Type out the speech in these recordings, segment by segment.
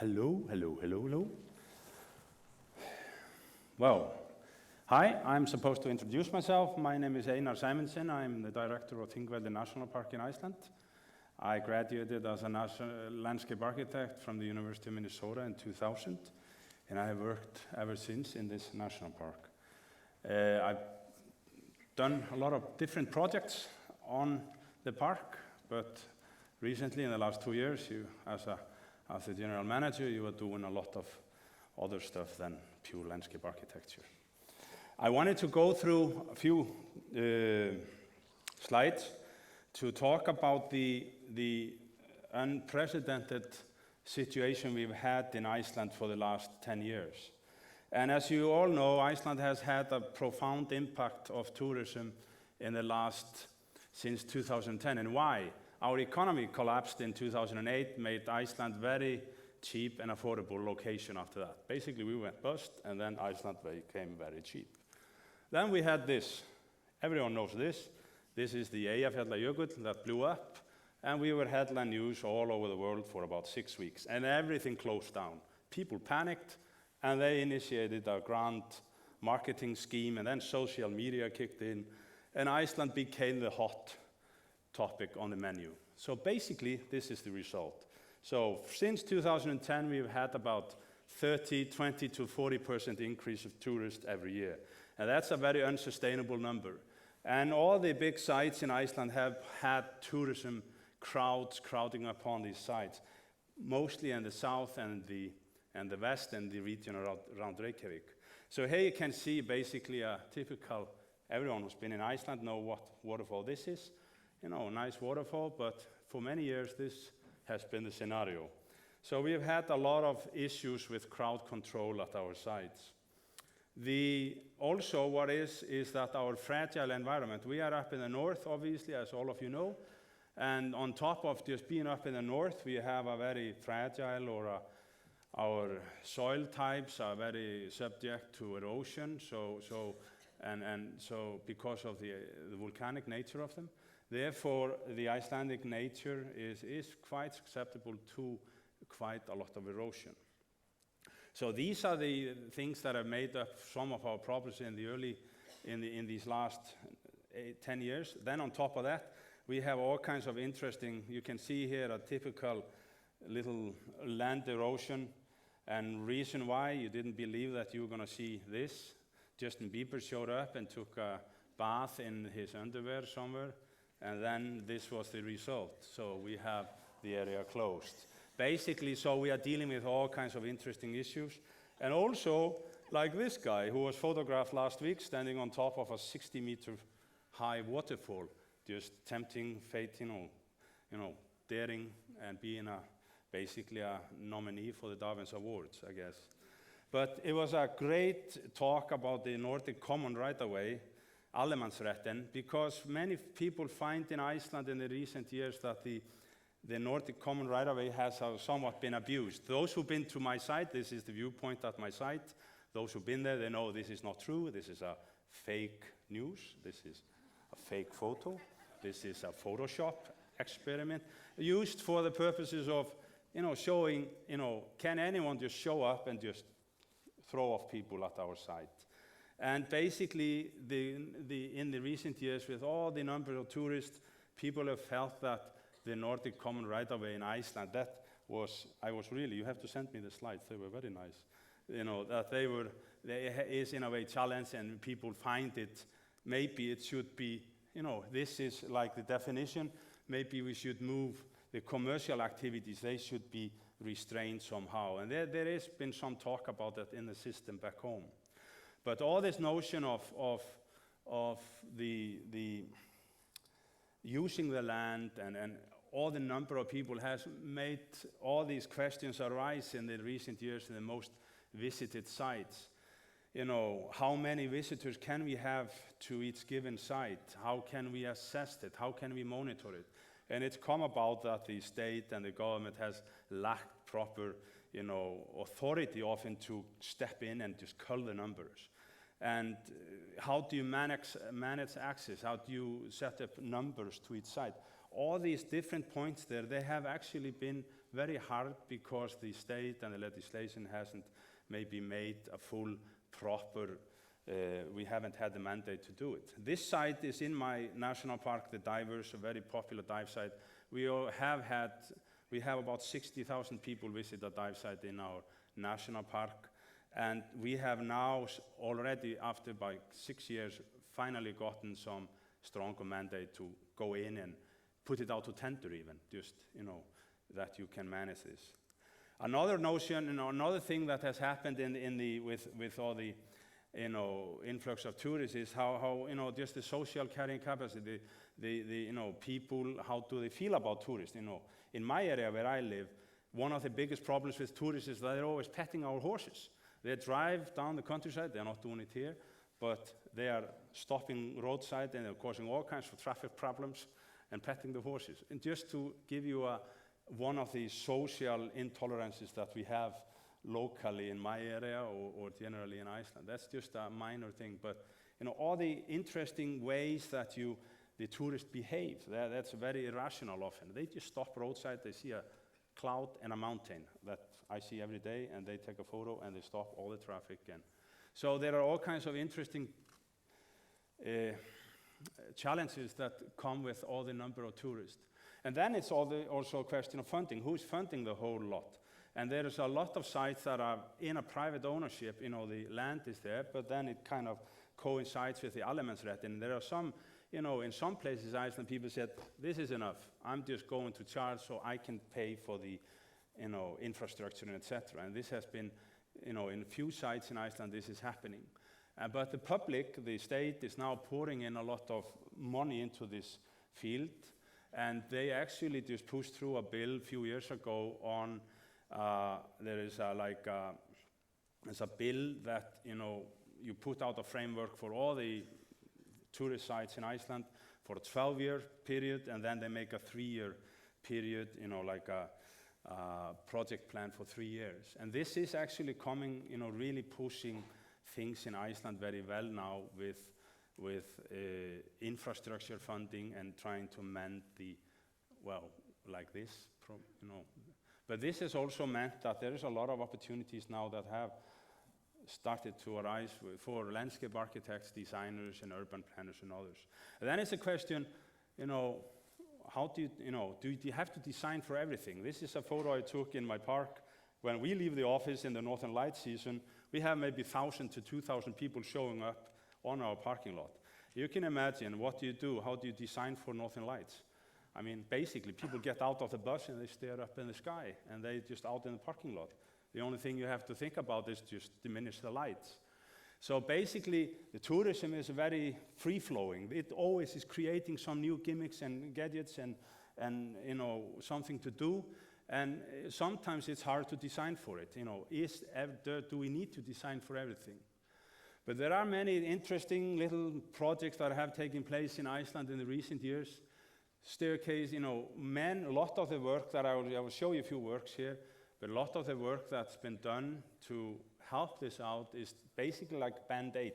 Hello. Well, hi, I'm supposed to introduce myself. My name is Einar Simonsen. I'm the director of Thingvellir National Park in Iceland. I graduated as a landscape architect from the University of Minnesota in 2000, and I have worked ever since in this national park. I've done a lot of different projects on the park, but recently, in the last 2 years, as a general manager, you are doing a lot of other stuff than pure landscape architecture. I wanted to go through a few slides to talk about the unprecedented situation we've had in Iceland for the last 10 years. And as you all know, Iceland has had a profound impact of tourism since 2010. And why? Our economy collapsed in 2008, made Iceland very cheap and affordable location after that. Basically, we went bust, and then Iceland became very cheap. Then we had this. Everyone knows this. This is the IFLA that blew up, and we were headline news all over the world for about 6 weeks, and everything closed down. People panicked, and they initiated a grand marketing scheme, and then social media kicked in, and Iceland became the hot topic on the menu. So basically, this is the result. So since 2010, we've had about 20 to 40% increase of tourists every year. And that's a very unsustainable number. And all the big sites in Iceland have had tourism crowds crowding upon these sites, mostly in the south and the west and the region around Reykjavik. So here you can see basically a typical, everyone who's been in Iceland know what waterfall this is. You know, a nice waterfall, but for many years this has been the scenario. So we have had a lot of issues with crowd control at our sites. Also what is that our fragile environment, we are up in the north, obviously, as all of you know, and on top of just being up in the north, we have a very fragile, our soil types are very subject to erosion, so because of the volcanic nature of them. Therefore, the Icelandic nature is quite susceptible to quite a lot of erosion. So these are the things that have made up some of our problems in these last 10 years. Then on top of that, we have all kinds of interesting, you can see here a typical little land erosion, and reason why you didn't believe that you were going to see this. Justin Bieber showed up and took a bath in his underwear somewhere. And then this was the result. So we have the area closed. Basically, so we are dealing with all kinds of interesting issues. And also, like this guy who was photographed last week standing on top of a 60-meter high waterfall, just tempting fate, daring and being basically a nominee for the Darwin's Awards, I guess. But it was a great talk about the Nordic common right-of-way, Alemansretten, because many people find in Iceland in the recent years that the Nordic common right-of-way has somewhat been abused. Those who've been to my site, this is the viewpoint at my site. Those who've been there, they know this is not true. This is a fake news. This is a fake photo. This is a Photoshop experiment used for the purposes of, showing, can anyone just show up and just throw off people at our site? And basically, in the recent years, with all the number of tourists, people have felt that the Nordic common right-of-way in Iceland, you have to send me the slides, they were very nice. That is in a way challenged, and people find it, maybe it should be, this is like the definition, maybe we should move the commercial activities, they should be restrained somehow. And there has been some talk about that in the system back home. But all this notion of the using the land and all the number of people has made all these questions arise in the recent years in the most visited sites. How many visitors can we have to each given site? How can we assess it? How can we monitor it? And it's come about that the state and the government has lacked proper, authority often to step in and just cull the numbers. And how do you manage access? How do you set up numbers to each site? all these different points there, they have actually been very hard because the state and the legislation hasn't maybe made a full, proper, we haven't had the mandate to do it. This site is in my national park, the Divers, a very popular dive site. We have about 60,000 people visit the dive site in our national park. And we have now already, after about 6 years, finally gotten some stronger mandate to go in and put it out to tender even, just, that you can manage this. Another notion, another thing that has happened with all the, influx of tourists is how just the social carrying capacity, the people, how do they feel about tourists, In my area where I live, one of the biggest problems with tourists is that they're always petting our horses. They drive down the countryside, they're not doing it here, but they are stopping roadside and they're causing all kinds of traffic problems and petting the horses. And just to give you one of the social intolerances that we have locally in my area or generally in Iceland, that's just a minor thing, but all the interesting ways that the tourists behave, that's very irrational often. They just stop roadside, they see a cloud and a mountain that I see every day, and they take a photo and they stop all the traffic. And so there are all kinds of interesting challenges that come with all the number of tourists. And then it's also a question of funding. Who's funding the whole lot? And there is a lot of sites that are in a private ownership. The land is there, but then it kind of coincides with the Allemannsretten. And there are some, in some places in Iceland, people said, this is enough. I'm just going to charge so I can pay for the, infrastructure and etc. And this has been, in a few sites in Iceland, this is happening. But the public, the state, is now pouring in a lot of money into this field. And they actually just pushed through a bill a few years ago on, there is there's a bill that, you put out a framework for all the tourist sites in Iceland for a 12-year period, and then they make a 3-year period, like a project plan for 3 years. And this is actually coming, really pushing things in Iceland very well now with infrastructure funding and trying to mend like this, But this has also meant that there is a lot of opportunities now that have started to arise for landscape architects, designers, and urban planners and others. And then it's a question, how do you have to design for everything? This is a photo I took in my park. When we leave the office in the Northern Lights season, we have maybe 1,000 to 2,000 people showing up on our parking lot. You can imagine, what do you do? How do you design for Northern Lights? I mean, basically, people get out of the bus and they stare up in the sky, and they just out in the parking lot. The only thing you have to think about is just diminish the lights. So basically, the tourism is very free-flowing. It always is creating some new gimmicks and gadgets and something to do. And sometimes it's hard to design for it. Do we need to design for everything? But there are many interesting little projects that have taken place in Iceland in the recent years. Staircase, a lot of the work that I will show you a few works here, but a lot of the work that's been done to help this out is basically like Band-Aid.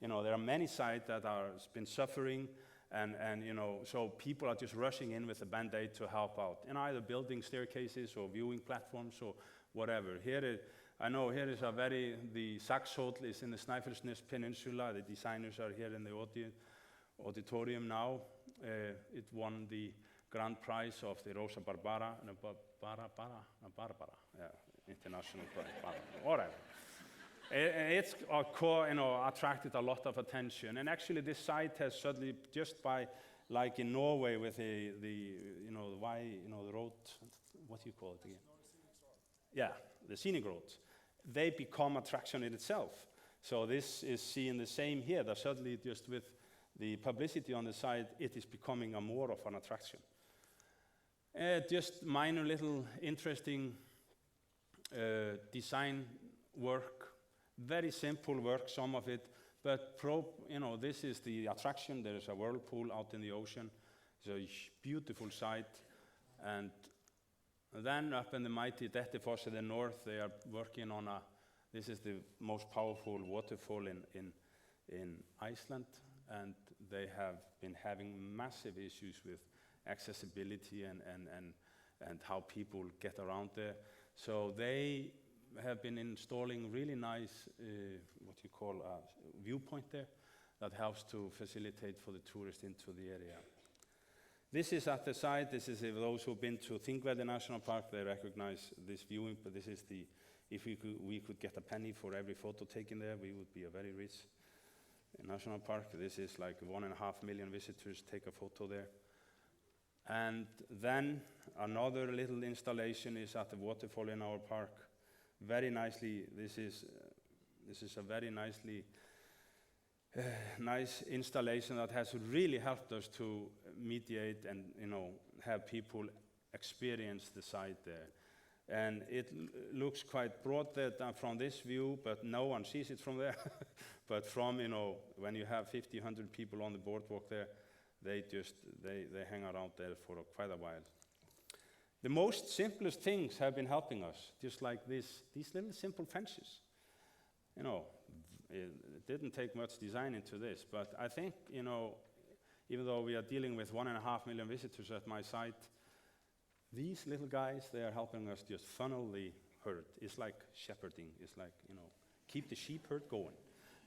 There are many sites that are been suffering, and so people are just rushing in with a Band-Aid to help out, in either building staircases or viewing platforms or whatever. Here is the Saxhóll is in the Snæfellsnes Peninsula. The designers are here in the auditorium now. It won the grand prize of the Rosa Barbara, international prize, whatever. It's attracted a lot of attention, and actually this site has suddenly, just by, like in Norway with the road, what do you call it again? Yeah, the scenic roads. They become attraction in itself. So this is seen the same here, that suddenly just with the publicity on the side, it is becoming more of an attraction. Just minor little interesting design work, very simple work, some of it, but this is the attraction. There is a whirlpool out in the ocean. It's a beautiful sight. And then up in the mighty Dettifoss in the north, they are working on this is the most powerful waterfall in Iceland, and they have been having massive issues with accessibility and how people get around there. So they have been installing really nice, what you call a viewpoint there that helps to facilitate for the tourists into the area. This is at the site. This is those who've been to Thingvellir National Park, they recognize this viewing, but this is the, if we could get a penny for every photo taken there, we would be a very rich national park. This is like 1.5 million visitors take a photo there. And then another little installation is at the waterfall in our park. Very nicely, this is a very nicely nice installation that has really helped us to mediate and have people experience the site there. And it looks quite broad there from this view, but no one sees it from there. But from when you have 50, 100 people on the boardwalk there, they hang around there for quite a while. The most simplest things have been helping us, just like these little simple fences. It didn't take much design into this, but I think, even though we are dealing with 1.5 million visitors at my site, these little guys, they are helping us just funnel the herd. It's like shepherding. It's like, keep the sheep herd going.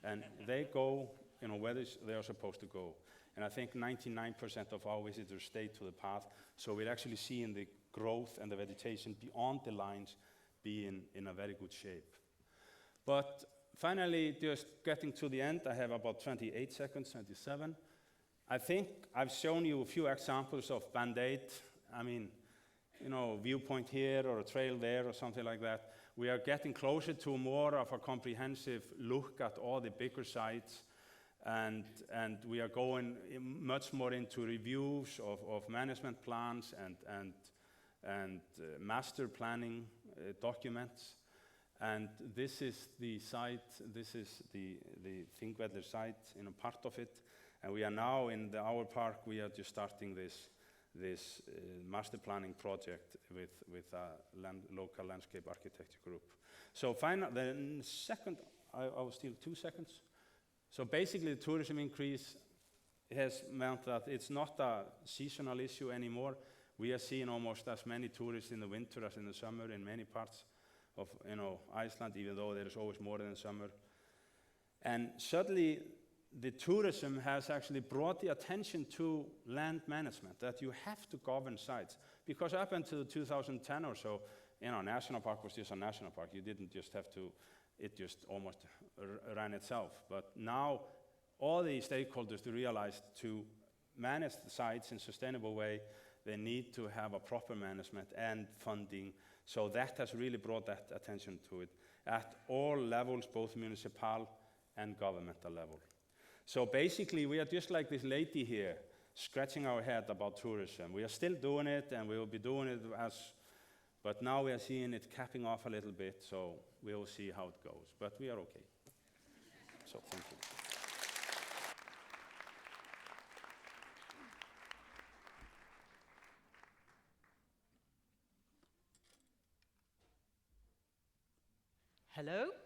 And they go, where they are supposed to go. And I think 99% of our visitors stay to the path, so we're actually seeing the growth and the vegetation beyond the lines being in a very good shape. But finally, just getting to the end, I have about 28 seconds, 27. I think I've shown you a few examples of Band-Aid. I mean, viewpoint here or a trail there or something like that. We are getting closer to more of a comprehensive look at all the bigger sites, and we are going much more into reviews of management plans and master planning documents. And this is the site, this is the Thingvellir site, part of it. And we are now in our park, we are just starting this master planning project with a local landscape architecture group. So the second, I will steal 2 seconds. So basically the tourism increase has meant that it's not a seasonal issue anymore. We are seeing almost as many tourists in the winter as in the summer in many parts of Iceland, even though there is always more in the summer. And suddenly the tourism has actually brought the attention to land management, that you have to govern sites. Because up until 2010 or so, national park was just a national park. You didn't just have to, it just almost ran itself. But now all the stakeholders realize to manage the sites in a sustainable way, they need to have a proper management and funding. So that has really brought that attention to it at all levels, both municipal and governmental level. So basically, we are just like this lady here, scratching our head about tourism. We are still doing it, and we will be doing it but now we are seeing it capping off a little bit, so we will see how it goes. But we are okay. So thank you. Hello.